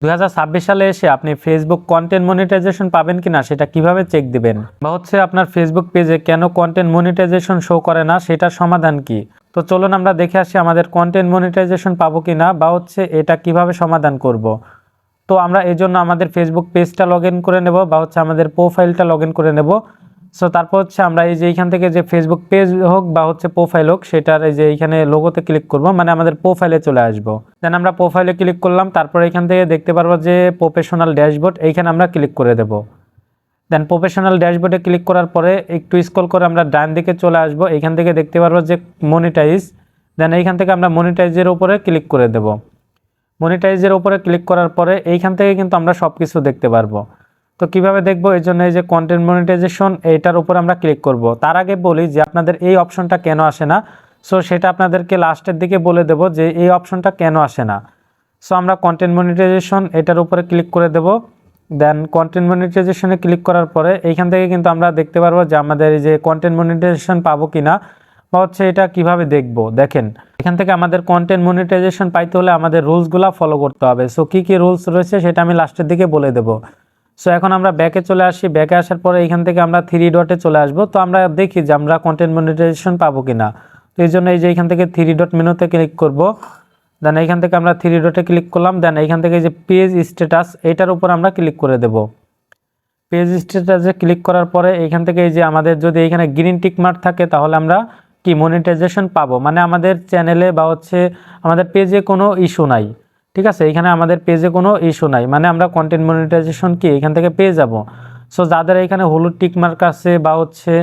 2026 সালে এসে আপনি ফেসবুক কন্টেন্ট মনিটাইজেশন পাবেন কিনা সেটা কিভাবে চেক দিবেন, বা হচ্ছে আপনার ফেসবুক পেজে কেন কন্টেন্ট মনিটাইজেশন শো করে না সেটার সমাধান কি। তো চলুন আমরা দেখে আসি আমাদের কন্টেন্ট মনিটাইজেশন পাবো কিনা, বা হচ্ছে এটা কিভাবে সমাধান করব। তো আমরা এই জন্য আমাদের ফেসবুক পেজটা লগ ইন করে নেব, বা হচ্ছে আমাদের প্রোফাইলটা লগ ইন করে নেব। সো তারপর হচ্ছে আমরা এই যে এইখান থেকে যে ফেসবুক পেজ হোক বা হচ্ছে প্রোফাইল হোক, সেটার এই যে এইখানে লোগোতে ক্লিক করব, মানে আমাদের প্রোফাইলে চলে আসবো। দেন আমরা প্রোফাইলে ক্লিক করলাম, তারপর এখান থেকে দেখতে পারবো যে প্রফেশনাল ড্যাশবোর্ড, এইখানে আমরা ক্লিক করে দেব। দেন প্রফেশনাল ড্যাশবোর্ডে ক্লিক করার পরে একটু স্ক্রল করে আমরা ডান দিকে চলে আসবো, এইখান থেকে দেখতে পারবো যে মনিটাইজ। দেন এইখান থেকে আমরা মনিটাইজের উপরে ক্লিক করে দেব। মনিটাইজের উপরে ক্লিক করার পরে এইখান থেকে কিন্তু আমরা সব কিছু দেখতে পারবো। তো কিভাবে দেখবো, এই জন্য এই যে কন্টেন্ট মনিটাইজেশন এইটার উপর আমরা ক্লিক করব। তার আগে বলি যে আপনাদের এই অপশনটা কেন আসে না। সো সেটা আপনাদেরকে লাস্টের দিকে বলে দেব যে এই অপশনটা কেন আসে না। সো আমরা কন্টেন্ট মনিটাইজেশন এটার উপরে ক্লিক করে দেব। দেন কন্টেন্ট মনিটাইজেশনে ক্লিক করার পরে এইখান থেকে কিন্তু আমরা দেখতে পারবো যে আমাদের এই যে কন্টেন্ট মনিটাইজেশন পাবো কিনা, বা হচ্ছে এটা কিভাবে দেখবো। দেখেন এখান থেকে আমাদের কন্টেন্ট মনিটাইজেশন পাইতে হলে আমাদের রুলসগুলো ফলো করতে হবে। সো কি কি রুলস রয়েছে সেটা আমি লাস্টের দিকে বলে দেবো। সো এখন আমরা ব্যাকে চলে আসি, ব্যাকে আসার পরে এখান থেকে আমরা 3 ডটে চলে আসবো। তো আমরা দেখি যে আমরা কন্টেন্ট মনিটাইজেশন পাবো কিনা। তো এই জন্য এই যে এখান থেকে 3 ডট মেনুতে ক্লিক করব। দেন এইখান থেকে আমরা 3 ডটে ক্লিক করলাম। দেন এইখান থেকে যে পেজ স্ট্যাটাস এটার উপর আমরা ক্লিক করে দেব। পেজ স্ট্যাটাসে ক্লিক করার পরে এইখান থেকে এই যে আমাদের যদি এখানে গ্রিন টিক মার্ক থাকে তাহলে আমরা কি মনিটাইজেশন পাবো, মানে আমাদের চ্যানেলে বা হচ্ছে আমাদের পেজে কোনো ইস্যু নাই। ঠিক আছে, এখানে আমাদের পেজে কোনো ইস্যু নাই, মানে আমরা কন্টেন্ট মনিটাইজেশন কি এখান থেকে পেয়ে যাব। সো যাদের এখানে হলুদ টিক মার্ক আছে বা হচ্ছে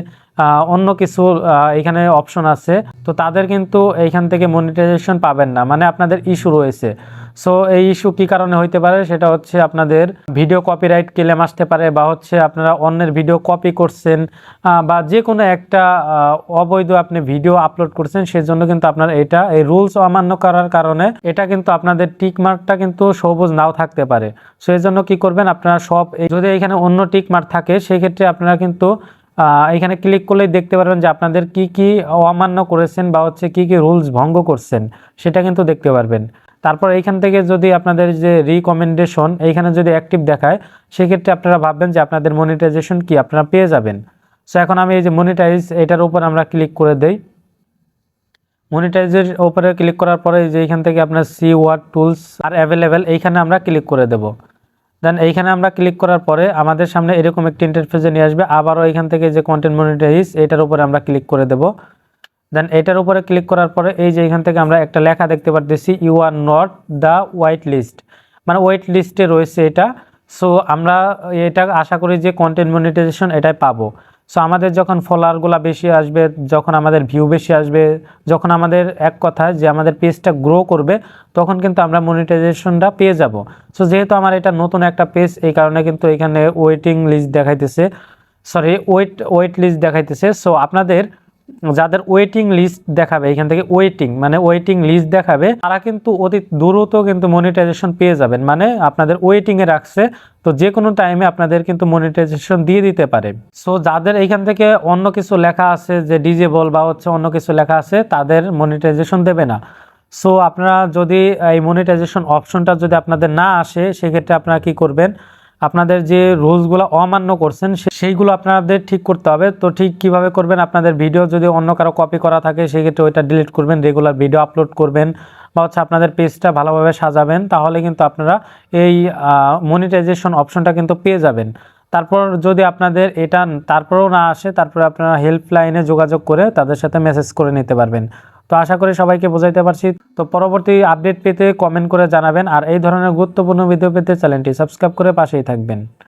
অন্য কিছু এখানে অপশন আছে, তো তাদের কিন্তু এইখান থেকে মনিটাইজেশন পাবেন না, মানে আপনাদের ইস্যু রয়েছে। সো এই ইস্যু কী কারণে হইতে পারে, সেটা হচ্ছে আপনাদের ভিডিও কপিরাইট ক্লেম আসতে পারে, বা হচ্ছে আপনারা অন্যের ভিডিও কপি করছেন, বা যে কোনো একটা অবৈধ আপনি ভিডিও আপলোড করছেন, সেজন্য কিন্তু আপনার এটা এই রুলস অমান্য করার কারণে এটা কিন্তু আপনাদের টিক মার্কটা কিন্তু সবুজ নাও থাকতে পারে। সো এই জন্য কী করবেন, আপনারা সব যদি এখানে অন্য টিক মার্ক থাকে সেক্ষেত্রে আপনারা কিন্তু এখানে ক্লিক করলেই দেখতে পারবেন যে আপনাদের কি কি অমান্য করেছেন বা হচ্ছে কি কি রুলস ভঙ্গ করছেন সেটা কিন্তু দেখতে পারবেন। তারপর এইখান থেকে যদি আপনাদের যে রিকমেন্ডেশন এইখানে যদি অ্যাক্টিভ দেখায়, সেক্ষেত্রে আপনারা ভাববেন যে আপনাদের মনিটাইজেশন কি আপনারা পেয়ে যাবেন। সো এখন আমি এই যে মনিটাইজ এটার উপর আমরা ক্লিক করে দেই। মনিটাইজের উপরে ক্লিক করার পরে যে এইখান থেকে আপনার সি ওয়ার্ড টুলস আর অ্যাভেলেবেল এইখানে আমরা ক্লিক করে দেব। দেন এইখানে আমরা ক্লিক করার পরে আমাদের সামনে এরকম একটি ইন্টারফেসে নিয়ে আসবে। আবারও এইখান থেকে যে কন্টেন্ট মনিটাইজ এটার উপরে আমরা ক্লিক করে দেব। দেন এটার উপরে ক্লিক করার পরে এই যে এখান থেকে আমরা একটা লেখা দেখতে পারতেছি, you are not the wait list, মানে ওয়েট লিস্টে রয়েছে এটা। সো আমরা এটা আশা করি যে কন্টেন্ট মনিটাইজেশন এটাই পাবো। সো আমাদের যখন ফলোয়ারগুলো বেশি আসবে, যখন আমাদের ভিউ বেশি আসবে, যখন আমাদের এক কথায় যে আমাদের পেজটা গ্রো করবে, তখন কিন্তু আমরা মনিটাইজেশনটা পেয়ে যাব। সো যেহেতু আমার এটা নতুন একটা পেজ, এই কারণে কিন্তু এখানে ওয়েটিং লিস্ট দেখাইতেছে, সরি ওয়েট লিস্ট দেখাইতেছে। সো আপনাদের যাদের ওয়েটিং লিস্ট দেখাবে, এখান থেকে ওয়েটিং লিস্ট দেখাবে, তারা কিন্তু অতি দ্রুত কিন্তু মনিটাইজেশন পেয়ে যাবেন, মানে আপনাদের ওয়েটিংয়ে রাখছে, তো যে কোনো টাইমে আপনাদের কিন্তু মনিটাইজেশন দিয়ে দিতে পারে। সো যাদের এইখান থেকে অন্য কিছু লেখা আছে যে ডিজেবল বা হচ্ছে অন্য কিছু লেখা আছে, তাদের মনিটাইজেশন দেবে না। সো আপনারা যদি এই মনিটাইজেশন অপশনটা যদি আপনাদের না আসে, সেক্ষেত্রে আপনারা কি করবেন, আপনাদের যে রুলসগুলো অমান্য করছেন সেইগুলো আপনাদের ঠিক করতে হবে। তো ঠিক কিভাবে করবেন, আপনাদের ভিডিও যদি অন্য কারো কপি করা থাকে সেক্ষেত্রে ওইটা ডিলিট করবেন, রেগুলার ভিডিও আপলোড করবেন, বা হচ্ছে আপনাদের পেজটা ভালোভাবে সাজাবেন, তাহলে কিন্তু আপনারা এই মনিটাইজেশন অপশনটা কিন্তু পেয়ে যাবেন। তারপর যদি আপনাদের এটা তারপরেও না আসে, তারপরে আপনারা হেল্পলাইনে যোগাযোগ করে তাদের সাথে মেসেজ করে নিতে পারবেন। তো আশা করি সবাইকে বোঝাইতে পারছি। তো পরবর্তী আপডেট পেতে কমেন্ট করে জানাবেন, আর এই ধরনের গুরুত্বপূর্ণ ভিডিও পেতে চ্যানেলটি সাবস্ক্রাইব করে পাশেই থাকবেন।